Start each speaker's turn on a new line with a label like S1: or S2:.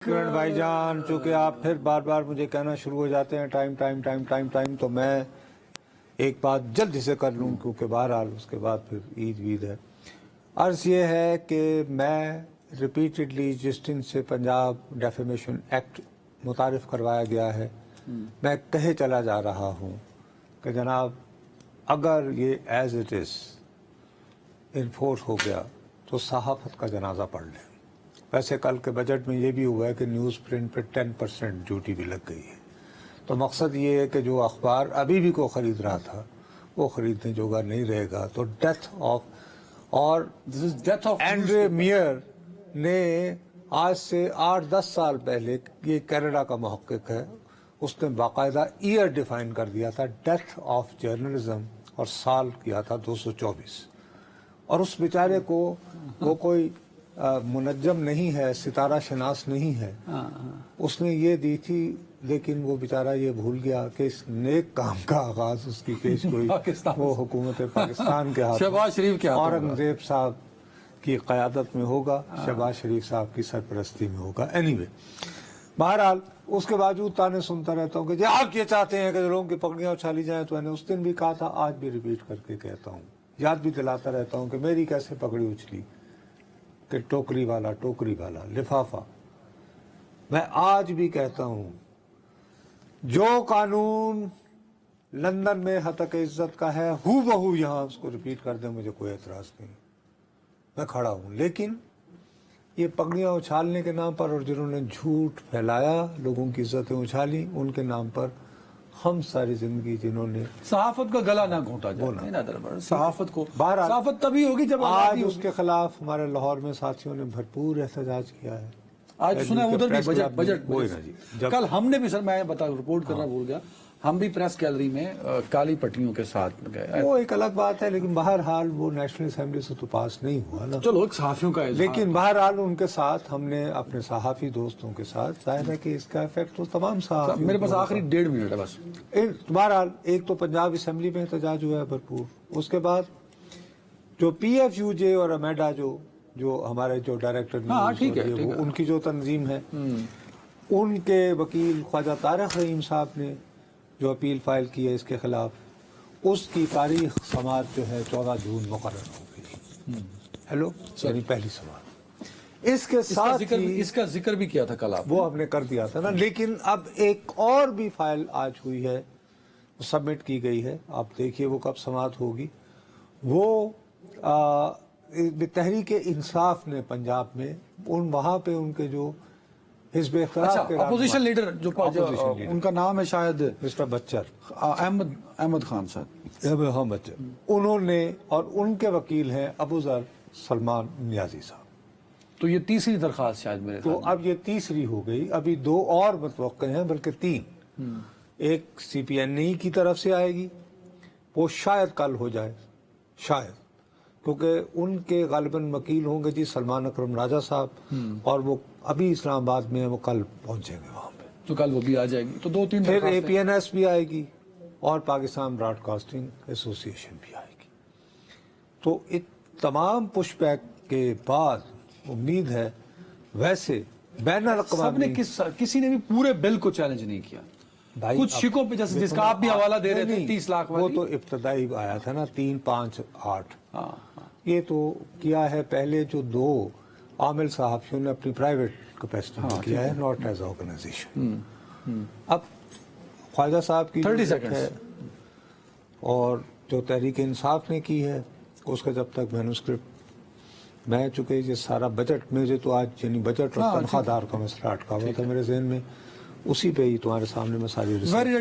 S1: کرن بھائی جان، چونکہ آپ پھر بار بار مجھے کہنا شروع ہو جاتے ہیں time time time time time, تو میں ایک بات جلدی سے کر لوں کیونکہ بہرحال اس کے بعد پھر عید وید ہے۔ عرض یہ ہے کہ میں ریپیٹڈلی جس دن سے پنجاب ڈیفیمیشن ایکٹ متعارف کروایا گیا ہے، میں کہے چلا جا رہا ہوں کہ جناب اگر یہ ایز اٹ از انفورس ہو گیا تو صحافت کا جنازہ پڑھ لیں۔ ویسے کل کے بجٹ میں یہ بھی ہوا ہے کہ نیوز پرنٹ پہ 10% ڈیوٹی بھی لگ گئی ہے، تو مقصد یہ ہے کہ جو اخبار ابھی بھی کو خرید رہا تھا وہ خریدنے جوگا نہیں رہے گا۔ تو ڈیتھ آف اور اینڈرے میئر نے آج سے 8-10 سال پہلے، یہ کینیڈا کا محقق ہے، اس نے باقاعدہ ایئر ڈیفائن کر دیا تھا ڈیتھ آف جرنلزم، اور سال کیا تھا 224۔ اور اس بیچارے کو وہ کوئی منجم نہیں ہے، ستارہ شناس نہیں ہے، اس نے یہ دی تھی، لیکن وہ بیچارہ یہ بھول گیا کہ اس نیک کام کا آغاز اس کی پیش گوئی وہ حکومت پاکستان کے ہاتھ
S2: شہباز شریف کے ہاتھ
S1: اورنگزیب صاحب کی قیادت میں ہوگا، شہباز شریف صاحب کی سرپرستی میں ہوگا۔ اینی وے، بہرحال اس کے باوجود تانے سنتا رہتا ہوں کہ آپ یہ چاہتے ہیں کہ لوگوں کی پگڑیاں اچھالی جائیں، تو میں نے اس دن بھی کہا تھا، آج بھی ریپیٹ کر کے کہتا ہوں، یاد بھی دلاتا رہتا ہوں کہ میری کیسے پگڑی اچھلی کہ ٹوکری والا لفافہ۔ میں آج بھی کہتا ہوں جو قانون لندن میں حتق عزت کا ہے ہو بہو یہاں اس کو ریپیٹ کر دیں، مجھے کوئی اعتراض نہیں، میں کھڑا ہوں۔ لیکن یہ پگڑیاں اچھالنے کے نام پر، اور جنہوں نے جھوٹ پھیلایا، لوگوں کی عزتیں اچھالی، ان کے نام پر ہم ساری زندگی جنہوں نے
S2: صحافت کا گلا نہ گھونٹا جائے، صحافت کو صحافت تبھی ہوگی جب
S1: آج اس کے خلاف ہمارے لاہور میں ساتھیوں نے بھرپور احتجاج کیا ہے۔
S2: آج سنا ادھر بھی بجٹ کل ہم نے بھی، سر میں رپورٹ کرنا بھول گیا، ہم بھی پریس گیلری میں کالی پٹیوں کے ساتھ گئے۔
S1: وہ ایک الگ بات ہے، لیکن بہرحال وہ نیشنل اسمبلی سے تو پاس نہیں ہوا نا،
S2: چلو ایک صحافیوں کا،
S1: لیکن بہرحال ان کے ساتھ ہم نے اپنے صحافی دوستوں کے ساتھ، ظاہر ہے کہ اس کا افیکٹ تو تمام صحافی،
S2: میرے پاس آخری 1.5 منٹ ہے بس۔
S1: بہرحال ایک تو پنجاب اسمبلی میں احتجاج ہوا ہے بھرپور، اس کے بعد جو پی ایف یو جے اور امیڈا جو ہمارے جو ڈائریکٹر ان کی جو تنظیم ہے، ان کے وکیل خواجہ طارق رحیم صاحب نے جو اپیل فائل کی ہے اس کے خلاف، اس کی تاریخ سماعت جو ہے 14 جون مقرر ہو گئی۔ ہیلو، یعنی پہلی سماعت۔ اس کے ساتھ
S2: اس کا ذکر بھی کیا تھا کل آپ،
S1: وہ ہم نے کر دیا تھا نا، لیکن اب ایک اور بھی فائل آج ہوئی ہے، سبمٹ کی گئی ہے، آپ دیکھیے وہ کب سماعت ہوگی۔ وہ تحریک انصاف نے پنجاب میں وہاں پہ ان کے جو حزب اختلاف کے
S2: اپوزیشن لیڈر جو ان کا نام ہے شاید
S1: مسٹر بچر،
S2: احمد خان صاحب،
S1: بچر، انہوں نے، اور ان کے وکیل ہیں ابو ذر سلمان نیازی صاحب۔
S2: تو یہ تیسری درخواست شاید میرے،
S1: تو اب یہ تیسری ہو گئی، ابھی 2 اور متوقع ہیں، بلکہ 3۔ ایک سی پی این ای کی طرف سے آئے گی، وہ شاید کل ہو جائے، شاید، کیونکہ ان کے غالباً وکیل ہوں گے جی سلمان اکرم راجہ صاحب، اور وہ ابھی اسلام آباد میں ہیں، وہ کل پہنچیں گے وہاں پہ،
S2: تو کل وہ بھی آ جائے گی، تو 2-3۔
S1: پھر اے پی این ایس بھی آئے گی، اور پاکستان براڈ کاسٹنگ ایسوسی ایشن بھی آئے گی۔ تو تمام پش بیک کے بعد امید ہے، ویسے بین الاقوامی
S2: کسی نے بھی پورے بل کو چیلنج نہیں کیا، کچھ شکوں پہ، جس کا آپ بھی حوالہ دے رہے تھے 30 لاکھ
S1: وہ تو ابتدائی آیا تھا نا 3, 5, 8۔ یہ تو کیا ہے، پہلے جو 2 عامل صحافیوں نے اپنی پرائیویٹ کیپیسٹی میں کیا ہے، ناٹ ایز آرگنائزیشن۔ اب خواجہ صاحب کی
S2: 30 سیکنڈ ہے،
S1: اور جو تحریک انصاف نے کی ہے، اس کا جب تک مینوسکرپٹ، میں چونکہ یہ سارا بجٹ مجھے تو آج، یعنی بجٹ اور تنخواہ دار کا مسئلہ اٹکا ہوا تھا میرے ذہن میں، اسی پہ ہی تمہارے سامنے میں ساری